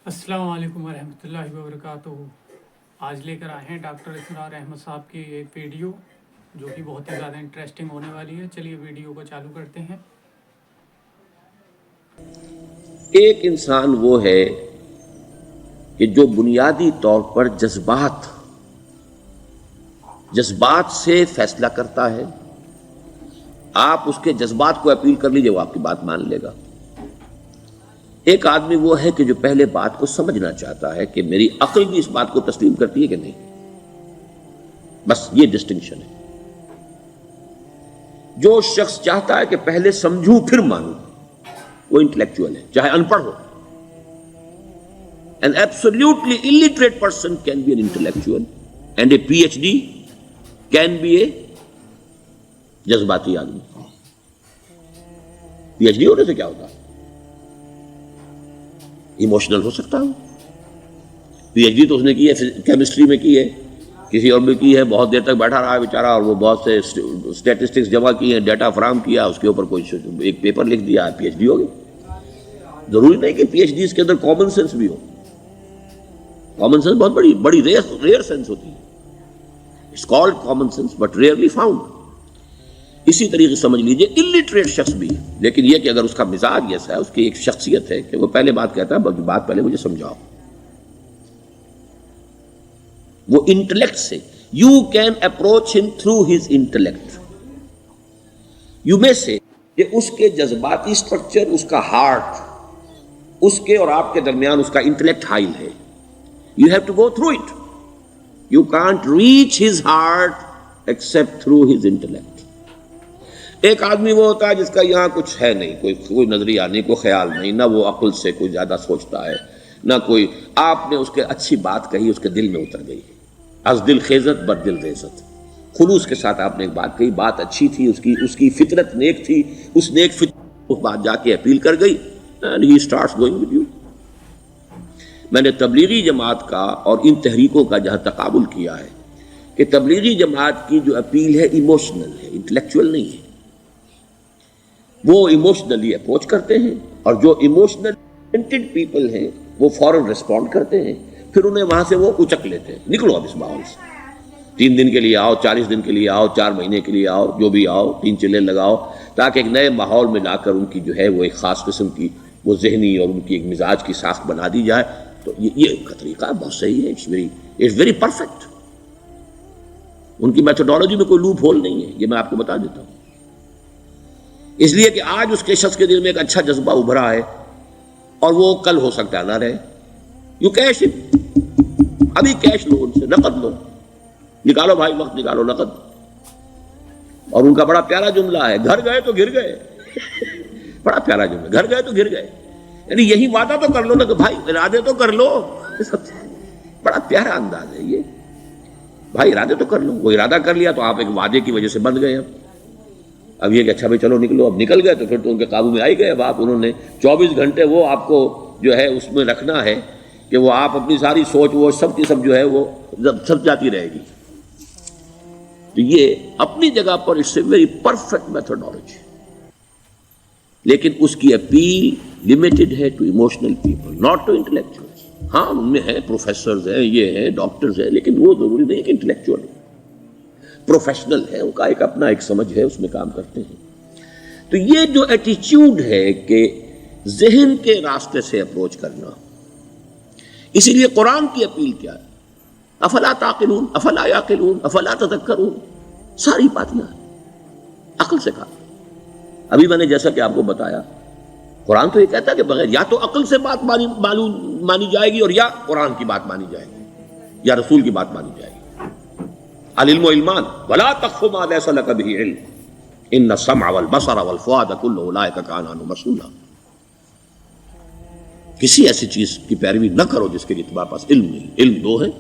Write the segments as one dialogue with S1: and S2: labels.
S1: السلام علیکم ورحمۃ اللہ وبرکاتہ۔ آج لے کر آئے ہیں ڈاکٹر اسرار احمد صاحب کی ایک ویڈیو جو کہ بہت ہی زیادہ انٹرسٹنگ ہونے والی ہے۔ چلیے ویڈیو کو چالو کرتے ہیں۔
S2: ایک انسان وہ ہے کہ جو بنیادی طور پر جذبات سے فیصلہ کرتا ہے۔ آپ اس کے جذبات کو اپیل کر لیجئے، وہ آپ کی بات مان لے گا۔ ایک آدمی وہ ہے کہ جو پہلے بات کو سمجھنا چاہتا ہے کہ میری عقل بھی اس بات کو تسلیم کرتی ہے کہ نہیں۔ بس یہ ڈسٹنکشن ہے۔ جو شخص چاہتا ہے کہ پہلے سمجھوں پھر مانوں، وہ انٹلیکچوئل ہے، چاہے ان پڑھ ہو۔ An absolutely illiterate person can be an intellectual and a PhD can be a جذباتی آدمی۔ پی ایچ ڈی ہونے سے کیا ہوتا ہے؟ ایموشنل ہو سکتا ہوں۔ پی ایچ ڈی تو اس نے کی ہے کیمسٹری میں کی ہے، کسی اور میں کی ہے، بہت دیر تک بیٹھا رہا ہے بیچارہ، اور وہ بہت سے اسٹیٹسٹکس جمع کی ہیں، ڈیٹا فراہم کیا، اس کے اوپر کوئی ایک پیپر لکھ دیا، پی ایچ ڈی ہو گئی۔ ضروری نہیں کہ پی ایچ ڈی کے اندر کامن سینس بھی ہو۔ کامن سینس بہت بڑی ریئر سینس ہوتی ہے۔ It's called common sense but rarely found. اسی طریقے سمجھ لیجئے الٹریٹ شخص بھی ہے، لیکن یہ کہ اگر اس کا مزاج ایسا ہے، اس کی ایک شخصیت ہے کہ وہ پہلے بات کہتا ہے، بلکہ بات پہلے مجھے سمجھاؤ۔ وہ انٹلیکٹ سے یو کین اپروچ ہم تھرو ہز انٹلیکٹ۔ یو میں سے کہ اس کے جذباتی سٹرکچر، اس کا ہارٹ، اس کے اور آپ کے درمیان اس کا انٹلیکٹ حائل ہے۔ You have to go through it. You can't reach his heart except through his intellect. ایک آدمی وہ ہوتا ہے جس کا یہاں کچھ ہے نہیں، کوئی نظریہ نہیں، کوئی خیال نہیں، نہ وہ عقل سے کوئی زیادہ سوچتا ہے، نہ کوئی، آپ نے اس کے اچھی بات کہی، اس کے دل میں اتر گئی۔ از دل خیزت بر دل ریزت۔ خلوص کے ساتھ آپ نے ایک بات کہی، بات اچھی تھی، اس کی فطرت نیک تھی، اس نیک فطرت اس بات جا کے اپیل کر گئی، and he starts going with you۔ میں نے تبلیغی جماعت کا اور ان تحریکوں کا جہاں تقابل کیا ہے کہ تبلیغی جماعت کی جو اپیل ہے ایموشنل ہے، انٹلیکچوئل نہیں ہے۔ وہ ایموشنلی اپروچ کرتے ہیں، اور جو ایموشنل اورینٹڈ پیپل ہیں وہ فوراً ریسپونڈ کرتے ہیں، پھر انہیں وہاں سے وہ اچک لیتے ہیں، نکلو اب اس ماحول سے، 3 دن کے لیے آؤ، 40 دن کے لیے آؤ، 4 مہینے کے لیے آؤ، جو بھی آؤ، 3 چلے لگاؤ، تاکہ ایک نئے ماحول میں لا کر ان کی جو ہے وہ ایک خاص قسم کی وہ ذہنی اور ان کی ایک مزاج کی ساخت بنا دی جائے۔ تو یہ ان کا طریقہ بہت صحیح ہے، اٹس ویری پرفیکٹ۔ ان کی میتھڈالوجی میں کوئی لوپ ہول نہیں ہے، یہ میں آپ کو بتا دیتا ہوں۔ اس لیے کہ آج اس کے شخص کے دل میں ایک اچھا جذبہ ابھرا ہے، اور وہ کل ہو سکتا ہے نہ رہے۔ یو کیش ابھی کیش لو، ان سے نقد لو، نکالو بھائی، وقت نکالو نقد۔ اور ان کا بڑا پیارا جملہ ہے، گھر گئے تو گر گئے۔ بڑا پیارا جملہ، گھر گئے تو گر گئے، یعنی یہی وعدہ تو کر لو نا کہ بھائی ارادے تو کر لو۔ بڑا پیارا انداز ہے یہ، بھائی ارادے تو کر لو۔ وہ ارادہ کر لیا تو آپ ایک وعدے کی وجہ سے بند گئے۔ اب یہ کہ اچھا بھائی چلو نکلو، اب نکل گئے تو پھر تو ان کے قابو میں آئی گئے۔ اب آپ، انہوں نے 24 گھنٹے وہ آپ کو جو ہے اس میں رکھنا ہے کہ وہ آپ اپنی ساری سوچ وہ سب کی سب جو ہے وہ سب جاتی رہے گی۔ تو یہ اپنی جگہ پر it's a very perfect methodology, لیکن اس کی اپیل لمیٹڈ ہے to emotional people, not to intellectuals. ہاں ان میں ہیں پروفیسرز ہیں، یہ ہیں ڈاکٹرز ہیں، لیکن وہ ضروری نہیں کہ انٹلیکچوئل ہیں، پروفیشنل ہے، ان کا ایک اپنا ایک سمجھ ہے، اس میں کام کرتے ہیں۔ تو یہ جو ایٹیچیوڈ ہے کہ ذہن کے راستے سے اپروچ کرنا، اسی لیے قرآن کی اپیل کیا ہے؟ افلا تعقلون، افلا یعقلون، افلا تذکرون، ساری باتیں عقل سے کہا۔ ابھی میں نے جیسا کہ آپ کو بتایا، قرآن تو یہ کہتا ہے کہ بغیر یا تو عقل سے بات مانی جائے گی، اور یا قرآن کی بات مانی جائے گی، یا رسول کی بات مانی جائے گی۔ العلم علمان ولا تخف ما ليس لك به علم ان السمع والبصر والفؤاد كل اولئك كان عنه مسؤولا۔ کسی ایسی چیز کی پیروی نہ کرو جس کے لیے تمہارے پاس علم نہیں۔ علم دو ہے،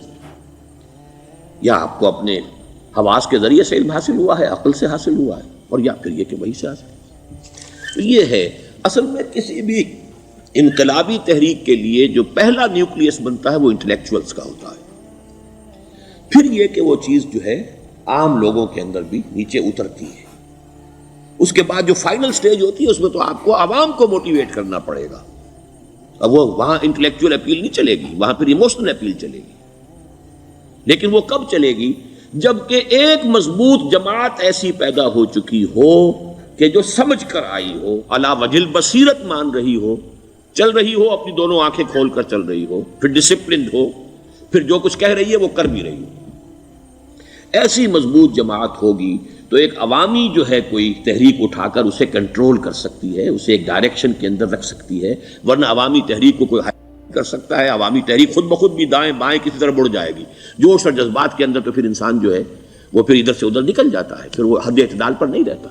S2: یا آپ کو اپنے حواس کے ذریعے سے علم حاصل ہوا ہے، عقل سے حاصل ہوا ہے، اور یا پھر یہ کہ وہی سے حاصل ہے۔ تو یہ ہے اصل میں کسی بھی انقلابی تحریک کے لیے جو پہلا نیوکلیس بنتا ہے وہ انٹلیکچوئلز کا ہوتا ہے۔ پھر یہ کہ وہ چیز جو ہے عام لوگوں کے اندر بھی نیچے اترتی ہے۔ اس کے بعد جو فائنل سٹیج ہوتی ہے اس میں تو آپ کو عوام کو موٹیویٹ کرنا پڑے گا، اب وہ وہاں انٹلیکچوئل اپیل نہیں چلے گی، وہاں پھر ایموشنل اپیل چلے گی. لیکن وہ کب چلے گی؟ جبکہ ایک مضبوط جماعت ایسی پیدا ہو چکی ہو کہ جو سمجھ کر آئی ہو، علی وجہ البصیرت مان رہی ہو، چل رہی ہو، اپنی دونوں آنکھیں کھول کر چل رہی ہو، پھر ڈسپلنڈ ہو، پھر جو کچھ کہہ رہی ہے وہ کر بھی رہی ہو. ایسی مضبوط جماعت ہوگی تو ایک عوامی جو ہے کوئی تحریک اٹھا کر اسے کنٹرول کر سکتی ہے، اسے ایک ڈائریکشن کے اندر رکھ سکتی ہے. ورنہ عوامی تحریک کو کوئی کر سکتا ہے؟ عوامی تحریک خود بخود بھی دائیں بائیں کسی طرف بڑھ جائے گی. جوش اور جذبات کے اندر تو پھر انسان جو ہے وہ پھر ادھر سے ادھر نکل جاتا ہے، پھر وہ حد اعتدال پر نہیں رہتا.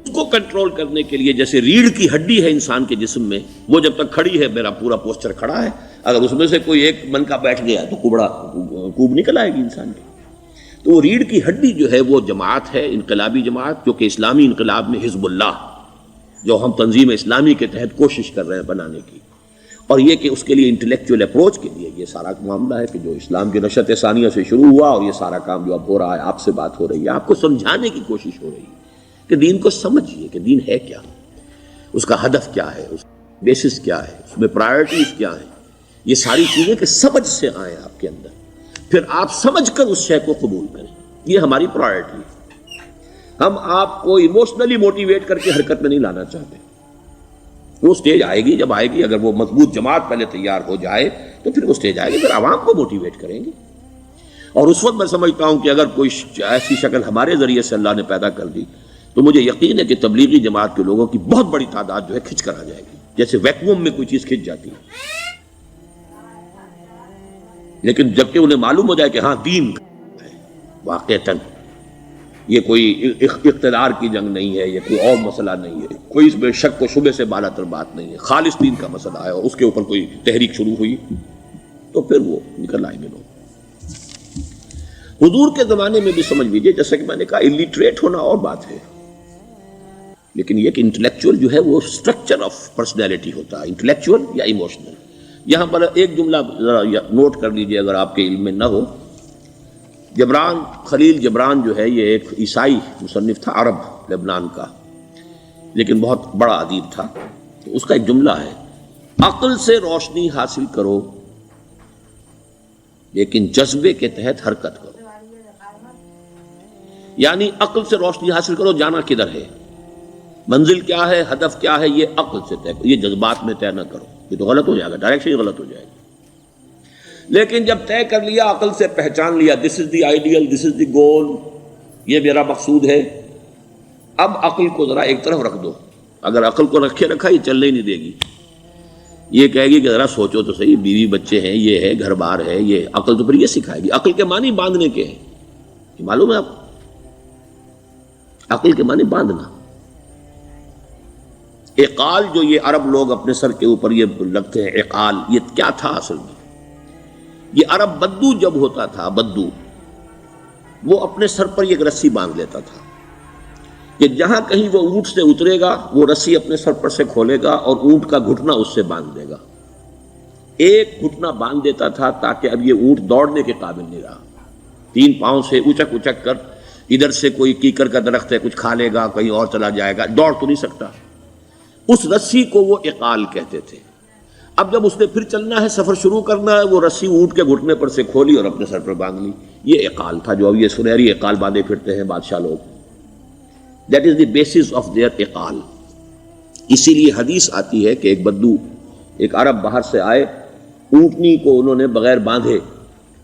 S2: اس کو کنٹرول کرنے کے لیے جیسے ریڑھ کی ہڈی ہے انسان کے جسم میں، وہ جب تک کھڑی ہے میرا پورا پوسچر کھڑا ہے، اگر اس میں سے کوئی ایک من کا بیٹھ گیا تو کوب نکل آئے گی انسان کی. تو وہ ریڑھ کی ہڈی جو ہے وہ جماعت ہے، انقلابی جماعت، جو کہ اسلامی انقلاب میں حزب اللہ جو ہم تنظیم اسلامی کے تحت کوشش کر رہے ہیں بنانے کی. اور یہ کہ اس کے لیے انٹلیکچوئل اپروچ کے لیے یہ سارا معاملہ ہے کہ جو اسلام کی نشأت ثانیہ سے شروع ہوا، اور یہ سارا کام جو اب ہو رہا ہے، آپ سے بات ہو رہی ہے، آپ کو سمجھانے کی کوشش ہو رہی ہے کہ دین کو سمجھیے کہ دین ہے کیا، اس کا ہدف کیا ہے، اس کا بیسس کیا ہے، اس میں پرائرٹیز کیا ہیں. یہ ساری چیزیں کہ سمجھ سے آئیں آپ کے اندر، پھر آپ سمجھ کر اس شے کو قبول کریں. یہ ہماری پرائرٹی ہے. ہم آپ کو ایموشنلی موٹیویٹ کر کے حرکت میں نہیں لانا چاہتے. وہ سٹیج آئے گی، جب آئے گی، اگر وہ مضبوط جماعت پہلے تیار ہو جائے تو پھر وہ سٹیج آئے گی، پھر عوام کو موٹیویٹ کریں گے. اور اس وقت میں سمجھتا ہوں کہ اگر کوئی ایسی شکل ہمارے ذریعے سے اللہ نے پیدا کر دی تو مجھے یقین ہے کہ تبلیغی جماعت کے لوگوں کی بہت بڑی تعداد جو ہے کھنچ کر آ جائے گی، جیسے ویکیوم میں کوئی چیز کھنچ جاتی ہے. لیکن جبکہ انہیں معلوم ہو جائے کہ ہاں دین واقعتاً یہ کوئی اقتدار کی جنگ نہیں ہے، یہ کوئی اور مسئلہ نہیں ہے، کوئی اس میں شک و شبے سے بالا تر بات نہیں ہے، خالص دین کا مسئلہ ہے، اور اس کے اوپر کوئی تحریک شروع ہوئی تو پھر وہ نکل آئیں گے لوگ. حضور کے زمانے میں بھی سمجھ لیجیے، جیسا کہ میں نے کہا الٹریٹ ہونا اور بات ہے، لیکن یہ کہ انٹلیکچوئل جو ہے وہ اسٹرکچر آف پرسنالٹی ہوتا ہے، انٹلیکچوئل یا ایموشنل. یہاں پر ایک جملہ ذرا نوٹ کر لیجیے اگر آپ کے علم میں نہ ہو. جبران، خلیل جبران جو ہے یہ ایک عیسائی مصنف تھا، عرب لبنان کا، لیکن بہت بڑا ادیب تھا. اس کا ایک جملہ ہے، عقل سے روشنی حاصل کرو لیکن جذبے کے تحت حرکت کرو. یعنی عقل سے روشنی حاصل کرو، جانا کدھر ہے، منزل کیا ہے، ہدف کیا ہے، یہ عقل سے طے کرو، یہ جذبات میں طے نہ کرو، یہ تو غلط ہو جائے گا، ڈائریکشن ہی غلط ہو جائے گی. لیکن جب طے کر لیا، عقل سے پہچان لیا، دس از دی آئیڈیل، دس از دی گول، یہ میرا مقصود ہے، اب عقل کو ذرا ایک طرف رکھ دو. اگر عقل کو رکھے رکھا یہ چلنے ہی نہیں دے گی، یہ کہے گی کہ ذرا سوچو تو صحیح، بیوی بچے ہیں، یہ ہے، گھر بار ہے، یہ عقل تو پھر یہ سکھائے گی. عقل کے معنی باندھنے کے ہیں، یہ معلوم ہے آپ کو؟ عقل کے معنی باندھنا. اقال جو یہ عرب لوگ اپنے سر کے اوپر یہ لگتے ہیں، اقال، یہ کیا تھا اصل میں؟ یہ عرب بدو جب ہوتا تھا، بدو وہ اپنے سر پر ایک رسی باندھ لیتا تھا کہ جہاں کہیں وہ اونٹ سے اترے گا وہ رسی اپنے سر پر سے کھولے گا اور اونٹ کا گھٹنا اس سے باندھ دے گا. ایک گھٹنا باندھ دیتا تھا تاکہ اب یہ اونٹ دوڑنے کے قابل نہیں رہا. 3 پاؤں سے اچک اچک کر، ادھر سے کوئی کیکر کا درخت ہے کچھ کھا لے گا، کہیں اور چلا جائے گا، دوڑ تو نہیں سکتا. اس رسی کو وہ اقال کہتے تھے. اب جب اس نے پھر چلنا ہے، سفر شروع کرنا ہے، وہ رسی اونٹ کے گھٹنے پر سے کھولی اور اپنے سر پر باندھ لی. یہ اقال تھا جو اب یہ سنہری اقال باندھے پھرتے ہیں بادشاہ لوگ. That is the basis of their اقال. اسی لیے حدیث آتی ہے کہ ایک بدو، ایک عرب باہر سے آئے، اونٹنی کو انہوں نے بغیر باندھے،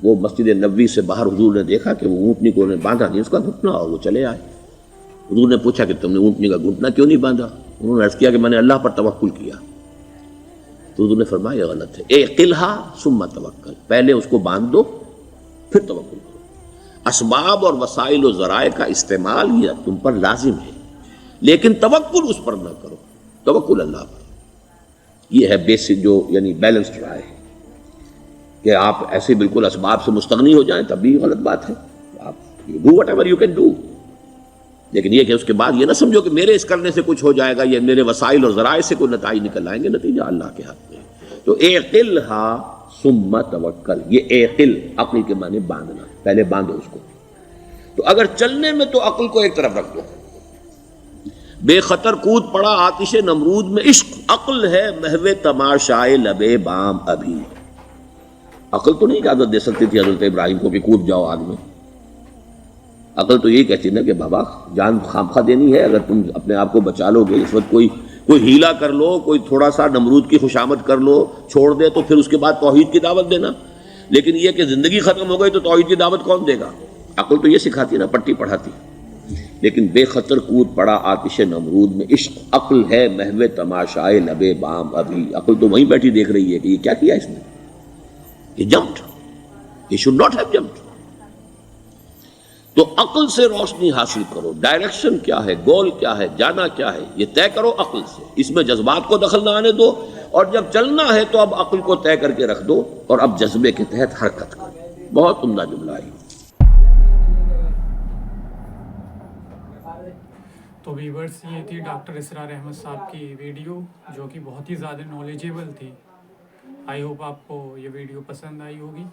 S2: وہ مسجد نبوی سے باہر حضور نے دیکھا کہ وہ اونٹنی کو انہوں نے باندھا نہیں، اس کا گھٹنا، اور وہ چلے آئے. حضور نے پوچھا کہ تم نے اونٹنی کا گھٹنا کیوں نہیں باندھا؟ انہوں نے عرض کیا کہ میں نے اللہ پر توکل کیا. تو حضور نے فرمایا یہ غلط ہے، اعقلھا ثم توکل، پہلے اس کو باندھ دو پھر توکل کرو. اسباب اور وسائل و ذرائع کا استعمال یہ تم پر لازم ہے، لیکن توکل اس پر نہ کرو، توکل اللہ پر. یہ ہے بیسک جو یعنی بیلنسڈ رائے کہ آپ ایسے بالکل اسباب سے مستغنی ہو جائیں تب بھی غلط بات ہے. آپ do what ever you can do, لیکن یہ کہ اس کے بعد یہ نہ سمجھو کہ میرے اس کرنے سے کچھ ہو جائے گا، یہ میرے وسائل اور ذرائع سے کوئی نتائج نکل آئیں گے، نتیجہ اللہ کے ہاتھ میں. تو اعقلھا ثم توکل، یہ اعقل، عقل کے معنی باندھنا، پہلے باندھو اس کو. تو اگر چلنے میں تو عقل کو ایک طرف رکھ دو، بے خطر کود پڑا آتش نمرود میں عشق، عقل ہے محو تماشائے لبے بام ابھی. عقل تو نہیں اجازت دے سکتی تھی حضرت ابراہیم کو کہ کود جاؤ آگ میں. عقل تو یہی کہتی نا کہ بابا جان خامخواہ دینی ہے، اگر تم اپنے آپ کو بچا لو گے، اس وقت کوئی ہیلا کر لو، کوئی تھوڑا سا نمرود کی خوشامد کر لو، چھوڑ دے تو پھر اس کے بعد توحید کی دعوت دینا. لیکن یہ کہ زندگی ختم ہو گئی تو توحید کی دعوت کون دے گا؟ عقل تو یہ سکھاتی نا، پٹی پڑھاتی. لیکن بے خطر کود پڑا آتش نمرود میں عشق، عقل ہے محو تماشائے لبے بام ابھی. عقل تو وہیں بیٹھی دیکھ رہی ہے کہ یہ کیا کیا اس نے، یہ جمپڈ، یہ شوڈ ناٹ ہیو جمپڈ. تو عقل سے روشنی حاصل کرو، ڈائریکشن کیا ہے، گول کیا ہے، جانا کیا ہے، یہ طے کرو عقل سے. اس میں جذبات کو دخل نہ آنے دو، اور جب چلنا ہے تو اب عقل کو طے کر کے رکھ دو اور اب جذبے کے تحت حرکت کرو. بہت عمدہ جملہ ہے.
S1: تو ویورز یہ تھی ڈاکٹر اسرار احمد صاحب کی ویڈیو جو کہ بہت ہی زیادہ نالجیبل تھی. آئی ہوپ آپ کو یہ ویڈیو پسند آئی ہوگی.